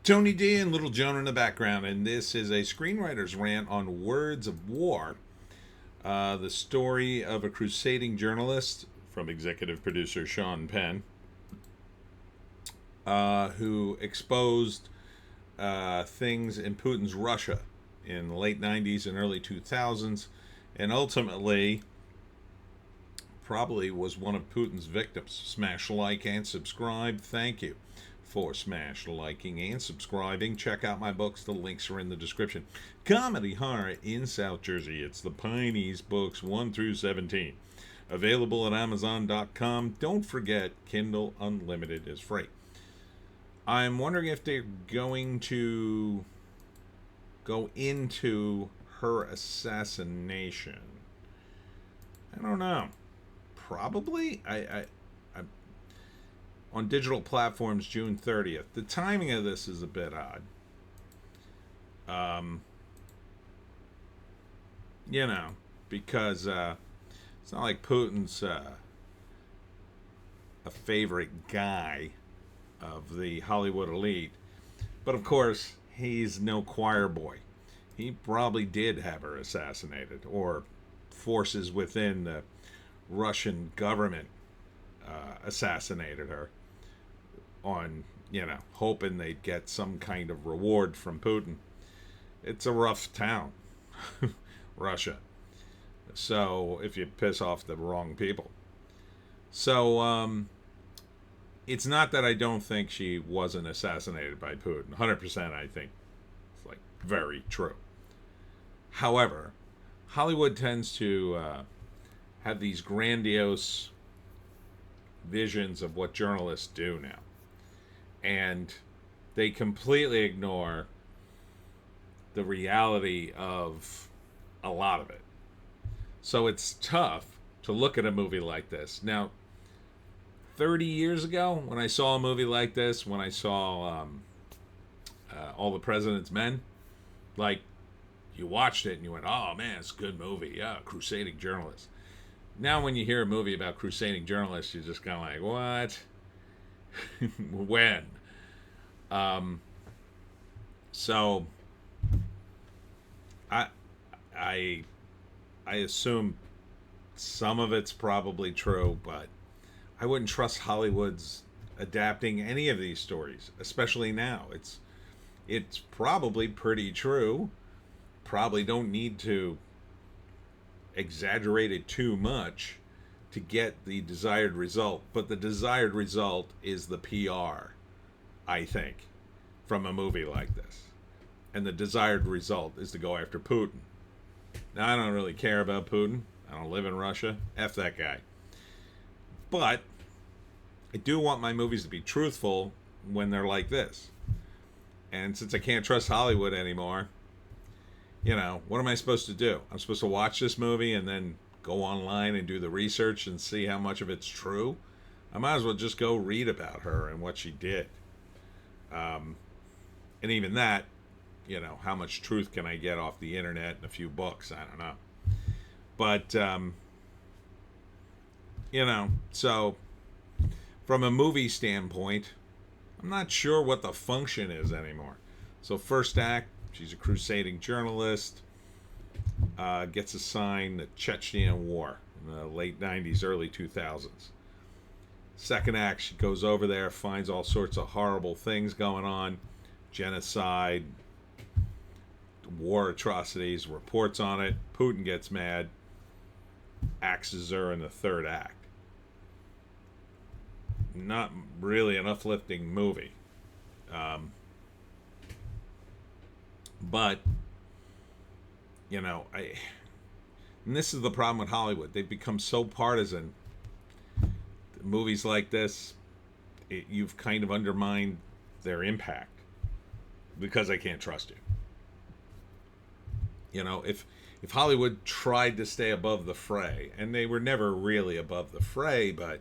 Tony D and Little Joan in the background, and this is a screenwriter's rant on Words of War, the story of a crusading journalist from executive producer Sean Penn, who exposed things in Putin's Russia in the late 90s and early 2000s, and ultimately probably was one of Putin's victims. Smash like and subscribe. Thank you for liking and subscribing. Check out my books. The links are in the description. Comedy horror in South Jersey. It's the Pineys books 1 through 17. Available at Amazon.com. Don't forget, Kindle Unlimited is free. I'm wondering if they're going to go into her assassination. I don't know. Probably. I on digital platforms June 30th. The timing of this is a bit odd. Because it's not like Putin's a favorite guy of the Hollywood elite. But of course, he's no choir boy. He probably did have her assassinated, or forces within the Russian government assassinated her on, hoping they'd get some kind of reward from Putin. It's a rough town, Russia. So if you piss off the wrong people. So it's not that I don't think she wasn't assassinated by Putin. 100% I think it's very true. However, Hollywood tends to have these grandiose visions of what journalists do now. And they completely ignore the reality of a lot of it. So it's tough to look at a movie like this. Now, 30 years ago, when I saw a movie like this, when I saw All the President's Men, you watched it and you went, oh man, it's a good movie. Yeah, crusading journalists. Now when you hear a movie about crusading journalists, you're just kind of like, what? When? So I assume some of it's probably true, but I wouldn't trust Hollywood's adapting any of these stories, especially now. It's probably pretty true. Probably don't need to exaggerate it too much to get the desired result. But the desired result is the PR, I think, from a movie like this. And the desired result is to go after Putin. Now, I don't really care about Putin. I don't live in Russia. F that guy. But I do want my movies to be truthful when they're like this. And since I can't trust Hollywood anymore, what am I supposed to do? I'm supposed to watch this movie and then go online and do the research and see how much of it's true? I might as well just go read about her and what she did. And even that, how much truth can I get off the internet and a few books? I don't know. But, so from a movie standpoint, I'm not sure what the function is anymore. So first act, she's a crusading journalist, gets assigned the Chechen War in the late 90s, early 2000s. Second act, she goes over there, finds all sorts of horrible things going on, genocide, war atrocities, reports on it. Putin gets mad, axes her in the third act. Not really an uplifting movie. But, and this is the problem with Hollywood. They've become so partisan. Movies like this, you've kind of undermined their impact because I can't trust you. If Hollywood tried to stay above the fray, and they were never really above the fray, but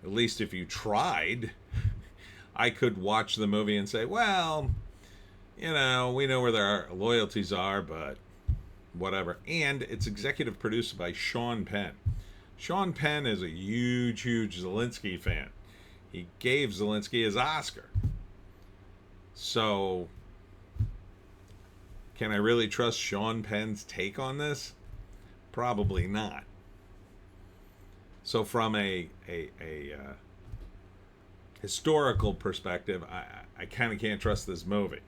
at least if you tried, I could watch the movie and say, well, we know where their loyalties are, but whatever. And it's executive produced by Sean Penn. Sean Penn is a huge Zelensky fan. He gave Zelensky his Oscar. So, can I really trust Sean Penn's take on this? Probably not. So, from a historical perspective, I kind of can't trust this movie.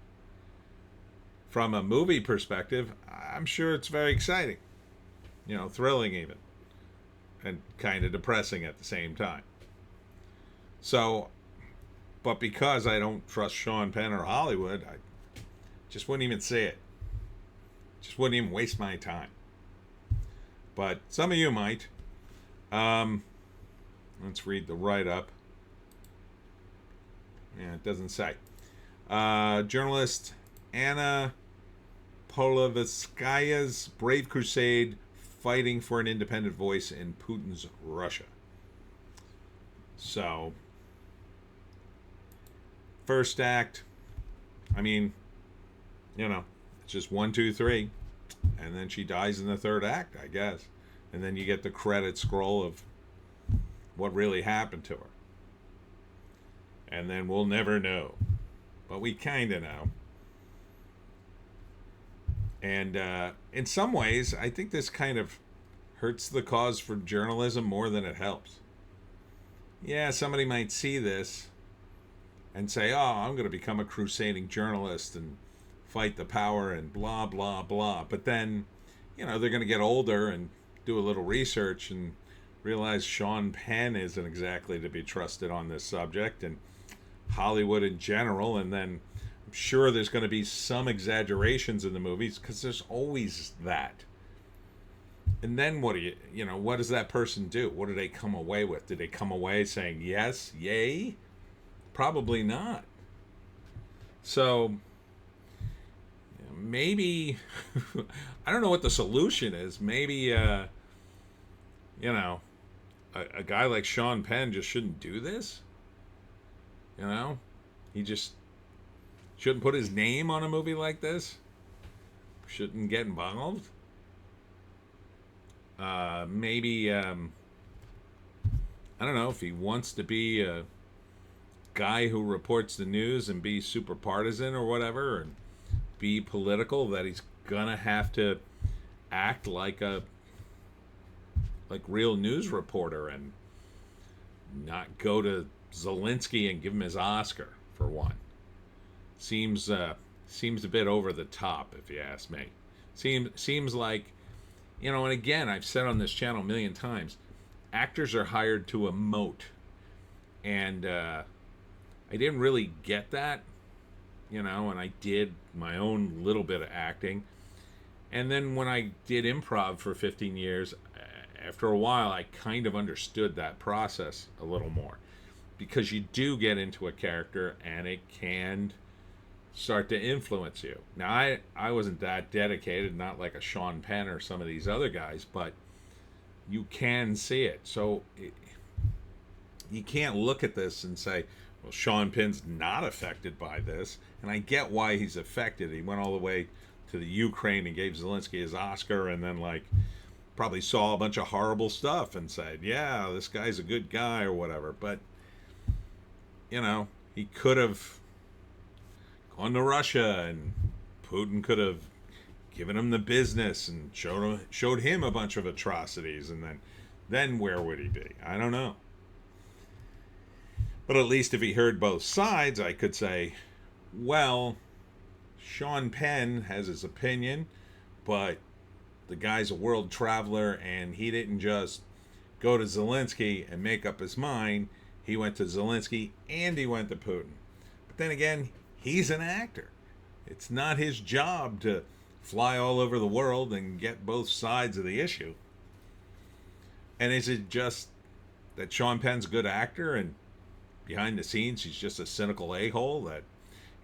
From a movie perspective, I'm sure it's very exciting. Thrilling even. And kind of depressing at the same time. So, but because I don't trust Sean Penn or Hollywood, I just wouldn't even see it. Just wouldn't even waste my time. But some of you might. Let's read the write-up. Yeah, it doesn't say. Journalist Anna Polovetskaya's brave crusade fighting for an independent voice in Putin's Russia. So, first act, I mean, it's just 1, 2, 3. And then she dies in the third act, I guess. And then you get the credit scroll of what really happened to her. And then we'll never know. But we kind of know. And in some ways, I think this kind of hurts the cause for journalism more than it helps. Yeah, somebody might see this and say, oh, I'm going to become a crusading journalist and fight the power and blah, blah, blah. But then, they're going to get older and do a little research and realize Sean Penn isn't exactly to be trusted on this subject, and Hollywood in general. And then I'm sure there's going to be some exaggerations in the movies, because there's always that. And then what does that person do? What do they come away with? Did they come away saying yes, yay? Probably not. So maybe I don't know what the solution is. Maybe a guy like Sean Penn just shouldn't do this. He just shouldn't put his name on a movie like this. Shouldn't get involved. Maybe I don't know, if he wants to be a guy who reports the news and be super partisan or whatever and be political, that he's gonna have to act like real news reporter and not go to Zelensky and give him his Oscar, for one. Seems a bit over the top, if you ask me. Seems like, and again, I've said on this channel a million times, actors are hired to emote, and I didn't really get that, and I did my own little bit of acting, and then when I did improv for 15 years, after a while, I kind of understood that process a little more, because you do get into a character, and it can start to influence you. Now, I wasn't that dedicated, not like a Sean Penn or some of these other guys, but you can see it. So you can't look at this and say, well, Sean Penn's not affected by this. And I get why he's affected. He went all the way to the Ukraine and gave Zelensky his Oscar, and then probably saw a bunch of horrible stuff and said, yeah, this guy's a good guy or whatever. But, he could have gone to Russia, and Putin could have given him the business and showed him a bunch of atrocities, and then where would he be? I don't know. But at least if he heard both sides, I could say, well, Sean Penn has his opinion, but the guy's a world traveler, and he didn't just go to Zelensky and make up his mind. He went to Zelensky and he went to Putin. But then again, he's an actor. It's not his job to fly all over the world and get both sides of the issue. And is it just that Sean Penn's a good actor, and behind the scenes he's just a cynical a-hole, that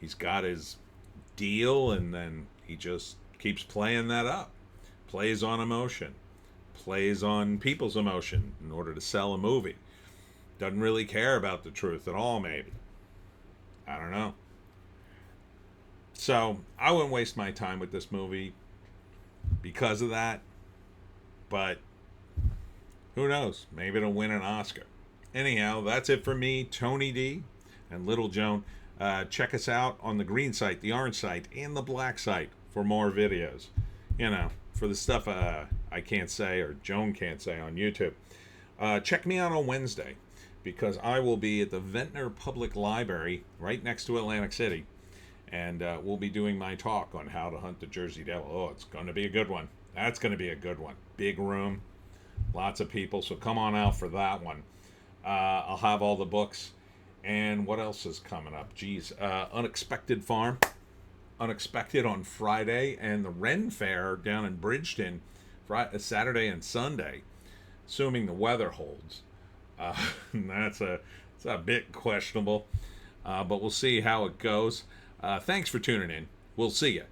he's got his deal and then he just keeps playing that up? Plays on emotion. Plays on people's emotion in order to sell a movie. Doesn't really care about the truth at all, maybe. I don't know. So, I wouldn't waste my time with this movie because of that. But, who knows? Maybe it'll win an Oscar. Anyhow, that's it for me, Tony D, and Little Joan. Check us out on the green site, the orange site, and the black site for more videos. For the stuff I can't say or Joan can't say on YouTube. Check me out on Wednesday, because I will be at the Ventnor Public Library right next to Atlantic City. And we'll be doing my talk on how to hunt the Jersey Devil. Oh, it's going to be a good one. That's going to be a good one. Big room, lots of people. So come on out for that one. I'll have all the books. And what else is coming up? Geez, Unexpected Farm. Unexpected on Friday. And the Ren Fair down in Bridgeton, Saturday and Sunday, assuming the weather holds. It's a bit questionable. But we'll see how it goes. Thanks for tuning in. We'll see you.